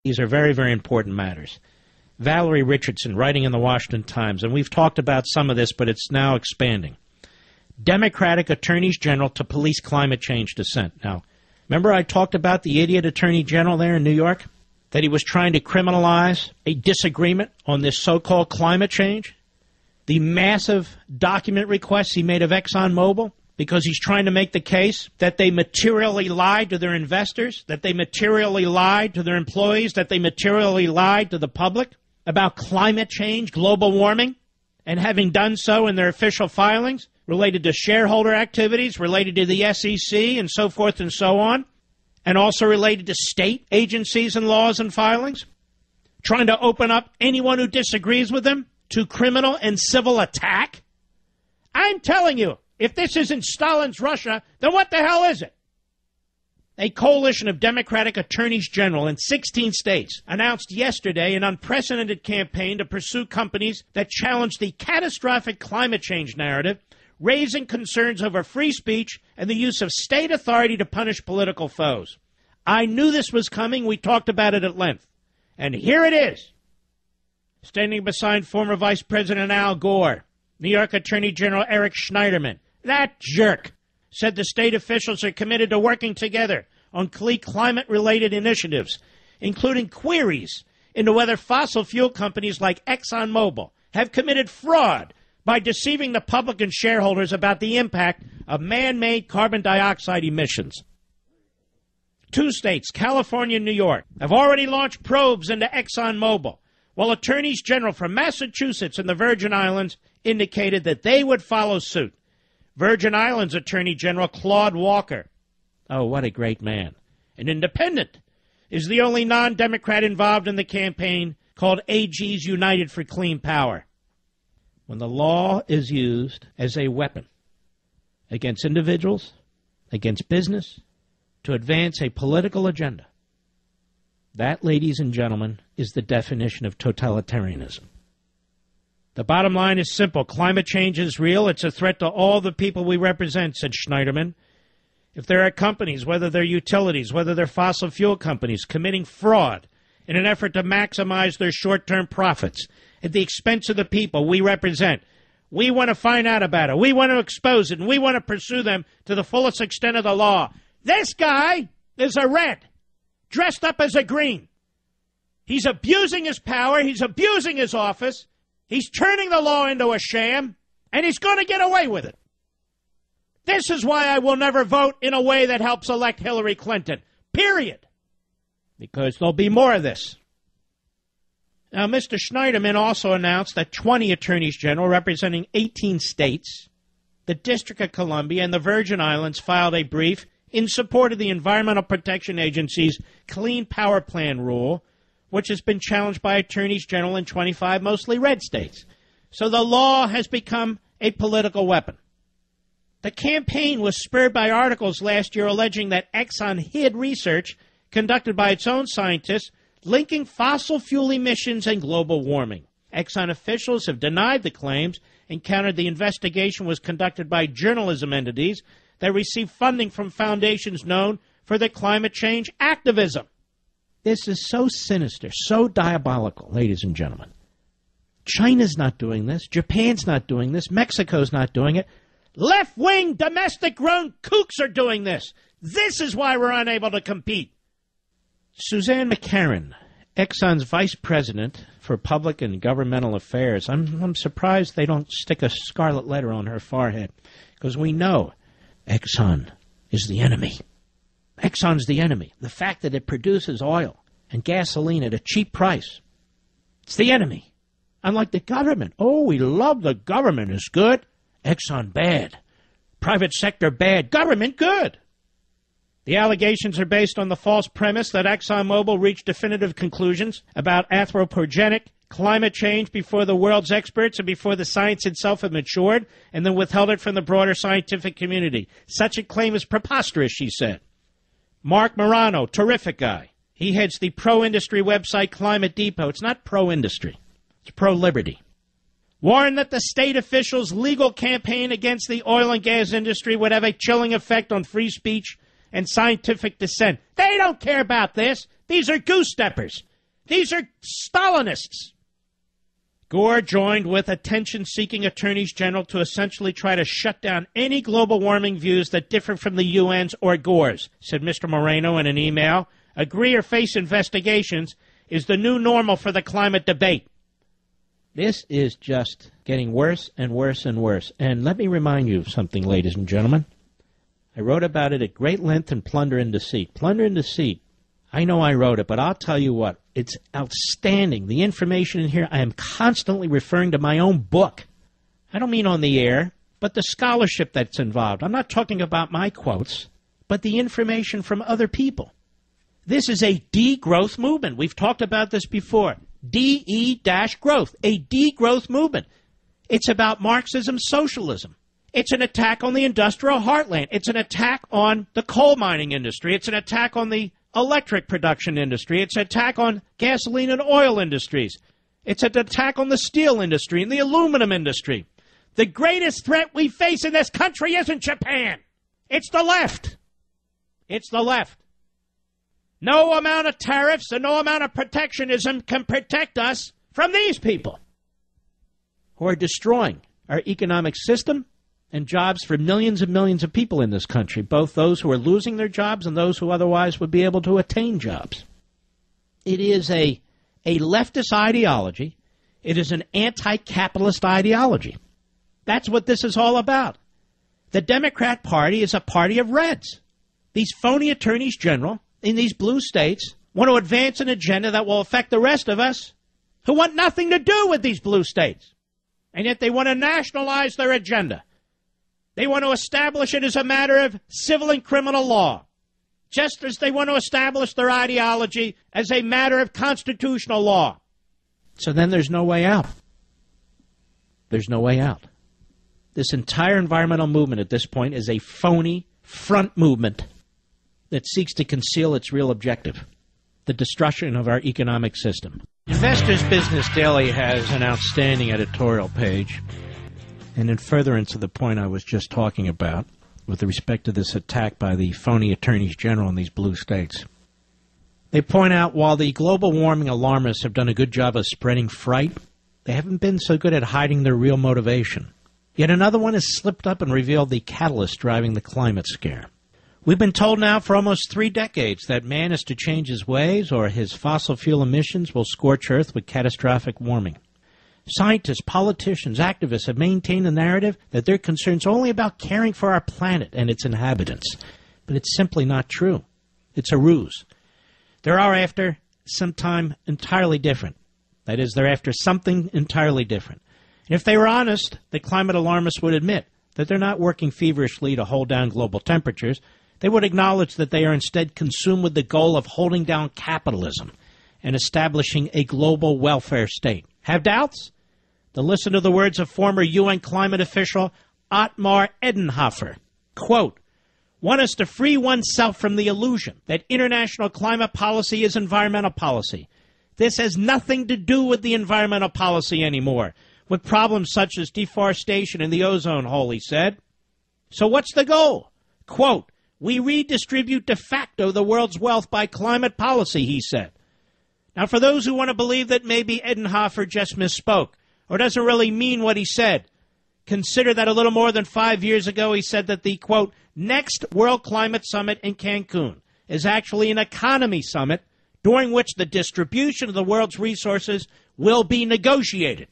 These are very, very important matters. Valerie Richardson, writing in the Washington Times, and we've talked about some of this, but it's now expanding. Democratic attorneys general to police climate change dissent. Now, remember I talked about the idiot attorney general there in New York? That he was trying to criminalize a disagreement on this so-called climate change? The massive document requests he made of ExxonMobil? Because he's trying to make the case that they materially lied to their investors, that they materially lied to their employees, that they materially lied to the public about climate change, global warming, and having done so in their official filings related to shareholder activities, related to the SEC, and so forth and so on, and also related to state agencies and laws and filings, trying to open up anyone who disagrees with them to criminal and civil attack? I'm telling you, if this isn't Stalin's Russia, then what the hell is it? A coalition of Democratic attorneys general in 16 states announced yesterday an unprecedented campaign to pursue companies that challenge the catastrophic climate change narrative, raising concerns over free speech and the use of state authority to punish political foes. I knew this was coming. We talked about it at length. And here it is. Standing beside former Vice President Al Gore, New York Attorney General Eric Schneiderman, that jerk, said the state officials are committed to working together on key climate-related initiatives, including queries into whether fossil fuel companies like ExxonMobil have committed fraud by deceiving the public and shareholders about the impact of man-made carbon dioxide emissions. 2 states, California and New York, have already launched probes into ExxonMobil, while attorneys general from Massachusetts and the Virgin Islands indicated that they would follow suit. Virgin Islands Attorney General Claude Walker, oh, what a great man, an independent, is the only non-Democrat involved in the campaign called AGs United for Clean Power. When the law is used as a weapon against individuals, against business, to advance a political agenda, that, ladies and gentlemen, is the definition of totalitarianism. The bottom line is simple. Climate change is real. It's a threat to all the people we represent, said Schneiderman. If there are companies, whether they're utilities, whether they're fossil fuel companies, committing fraud in an effort to maximize their short-term profits at the expense of the people we represent, we want to find out about it. We want to expose it, and we want to pursue them to the fullest extent of the law. This guy is a red, dressed up as a green. He's abusing his power. He's abusing his office. He's turning the law into a sham, and he's going to get away with it. This is why I will never vote in a way that helps elect Hillary Clinton, period. Because there'll be more of this. Now, Mr. Schneiderman also announced that 20 attorneys general representing 18 states, the District of Columbia, and the Virgin Islands filed a brief in support of the Environmental Protection Agency's Clean Power Plan rule, which has been challenged by attorneys general in 25 mostly red states. So the law has become a political weapon. The campaign was spurred by articles last year alleging that Exxon hid research conducted by its own scientists linking fossil fuel emissions and global warming. Exxon officials have denied the claims and countered the investigation was conducted by journalism entities that receive funding from foundations known for their climate change activism. This is so sinister, so diabolical, ladies and gentlemen. China's not doing this. Japan's not doing this. Mexico's not doing it. Left-wing, domestic-grown kooks are doing this. This is why we're unable to compete. Suzanne McCarran, Exxon's vice president for public and governmental affairs. I'm surprised they don't stick a scarlet letter on her forehead, because we know Exxon is the enemy. Exxon's the enemy. The fact that it produces oil and gasoline at a cheap price, it's the enemy. Unlike the government. Oh, we love the government. It's good. Exxon, bad. Private sector, bad. Government, good. The allegations are based on the false premise that ExxonMobil reached definitive conclusions about anthropogenic climate change before the world's experts and before the science itself had matured, and then withheld it from the broader scientific community. Such a claim is preposterous, she said. Mark Morano, terrific guy. He heads the pro-industry website Climate Depot. It's not pro-industry. It's pro-liberty. Warned that the state officials' legal campaign against the oil and gas industry would have a chilling effect on free speech and scientific dissent. They don't care about this. These are goose steppers. These are Stalinists. Gore joined with attention-seeking attorneys general to essentially try to shut down any global warming views that differ from the UN's or Gore's, said Mr. Moreno in an email. Agree or face investigations is the new normal for the climate debate. This is just getting worse and worse and worse. And let me remind you of something, ladies and gentlemen. I wrote about it at great length in Plunder and Deceit. Plunder and Deceit. I know I wrote it, but I'll tell you what. It's outstanding. The information in here, I am constantly referring to my own book. I don't mean on the air, but the scholarship that's involved. I'm not talking about my quotes, but the information from other people. This is a degrowth movement. We've talked about this before. DE-growth, a degrowth movement. It's about Marxism-socialism. It's an attack on the industrial heartland. It's an attack on the coal mining industry. It's an attack on the electric production industry. It's an attack on gasoline and oil industries. It's an attack on the steel industry and the aluminum industry. The greatest threat we face in this country isn't Japan. It's the left. It's the left. No amount of tariffs and no amount of protectionism can protect us from these people who are destroying our economic system and jobs for millions and millions of people in this country, both those who are losing their jobs and those who otherwise would be able to attain jobs. It is a leftist ideology. It is an anti-capitalist ideology. That's what this is all about. The Democrat Party is a party of reds. These phony attorneys general in these blue states want to advance an agenda that will affect the rest of us who want nothing to do with these blue states. And yet they want to nationalize their agenda. They want to establish it as a matter of civil and criminal law, just as they want to establish their ideology as a matter of constitutional law. So then there's no way out. There's no way out. This entire environmental movement at this point is a phony front movement that seeks to conceal its real objective, the destruction of our economic system. Investors Business Daily has an outstanding editorial page. And in furtherance of the point I was just talking about, with respect to this attack by the phony attorneys general in these blue states, they point out while the global warming alarmists have done a good job of spreading fright, they haven't been so good at hiding their real motivation. Yet another one has slipped up and revealed the catalyst driving the climate scare. We've been told now for almost 3 decades that man is to change his ways or his fossil fuel emissions will scorch Earth with catastrophic warming. Scientists, politicians, activists have maintained the narrative that their concern's only about caring for our planet and its inhabitants. But it's simply not true. It's a ruse. They're after sometime entirely different. That is, they're after something entirely different. And if they were honest, the climate alarmists would admit that they're not working feverishly to hold down global temperatures. They would acknowledge that they are instead consumed with the goal of holding down capitalism and establishing a global welfare state. Have doubts? Then listen to the words of former UN climate official Ottmar Edenhofer. Quote, "One is to free oneself from the illusion that international climate policy is environmental policy. This has nothing to do with the environmental policy anymore, with problems such as deforestation and the ozone hole," he said. So what's the goal? Quote, "We redistribute de facto the world's wealth by climate policy," he said. Now, for those who want to believe that maybe Edenhofer just misspoke or doesn't really mean what he said, consider that a little more than 5 years ago he said that the, quote, "next World Climate Summit in Cancun is actually an economy summit during which the distribution of the world's resources will be negotiated."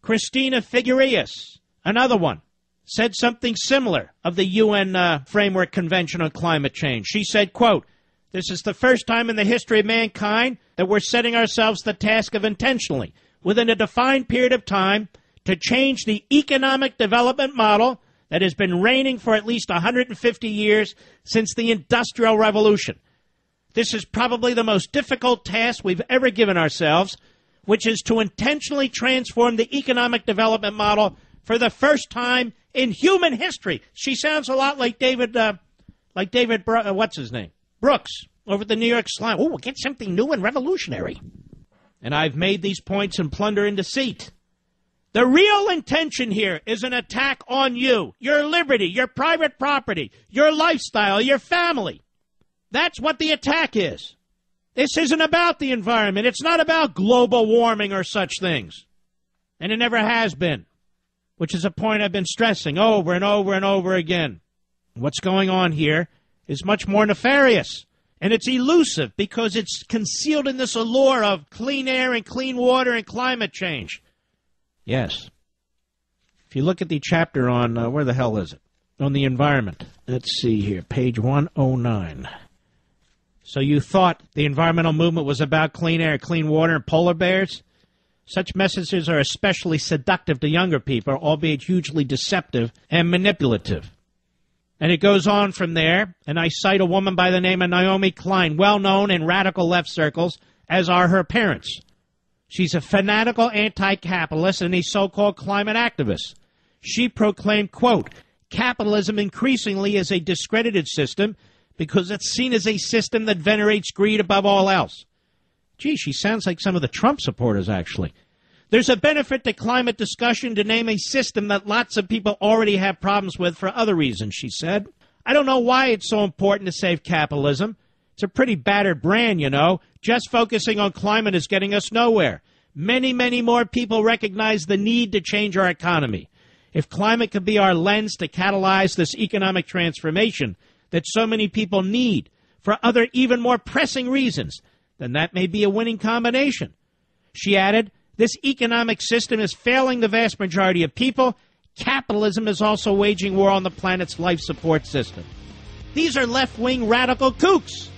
Christina Figueres, another one, said something similar of the UN Framework Convention on Climate Change. She said, quote, "This is the first time in the history of mankind that we're setting ourselves the task of intentionally, within a defined period of time, to change the economic development model that has been reigning for at least 150 years since the Industrial Revolution. This is probably the most difficult task we've ever given ourselves, which is to intentionally transform the economic development model for the first time in human history." She sounds a lot like David what's his name? Brooks, over at the New York Slam. Oh, we'll get something new and revolutionary. And I've made these points in Plunder and Deceit. The real intention here is an attack on you, your liberty, your private property, your lifestyle, your family. That's what the attack is. This isn't about the environment. It's not about global warming or such things. And it never has been, which is a point I've been stressing over and over and over again. What's going on here is much more nefarious, and it's elusive because it's concealed in this allure of clean air and clean water and climate change. Yes. If you look at the chapter on, where the hell is it? On the environment. Let's see here, page 109. So you thought the environmental movement was about clean air, clean water, and polar bears? Such messages are especially seductive to younger people, albeit hugely deceptive and manipulative. And it goes on from there, and I cite a woman by the name of Naomi Klein, well known in radical left circles, as are her parents. She's a fanatical anti-capitalist and a so-called climate activist. She proclaimed, quote, capitalism increasingly is a discredited system because it's seen as a system that venerates greed above all else. Gee, she sounds like some of the Trump supporters, actually. There's a benefit to climate discussion to name a system that lots of people already have problems with for other reasons, she said. I don't know why it's so important to save capitalism. It's a pretty battered brand, you know. Just focusing on climate is getting us nowhere. Many, many more people recognize the need to change our economy. If climate could be our lens to catalyze this economic transformation that so many people need for other even more pressing reasons, then that may be a winning combination. She added, this economic system is failing the vast majority of people. Capitalism is also waging war on the planet's life support system. These are left-wing radical kooks,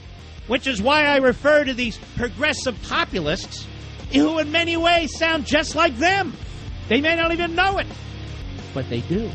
which is why I refer to these progressive populists who in many ways sound just like them. They may not even know it, but they do.